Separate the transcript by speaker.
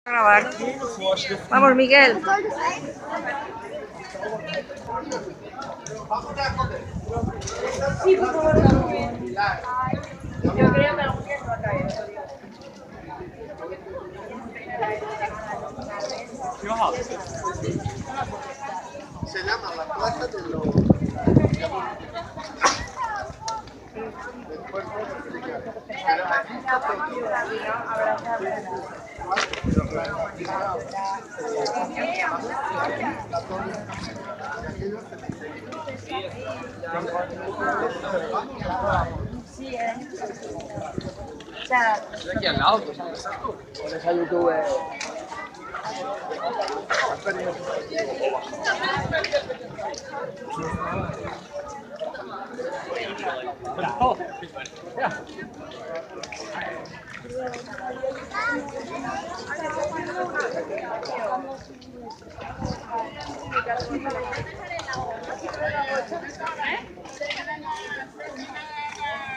Speaker 1: Grabar. Vamos, Miguel.
Speaker 2: Se llama la plaza de los del puerto dominicano. Pero aquí está
Speaker 1: Sí, o sea,
Speaker 2: aquí al lado, con esa YouTube.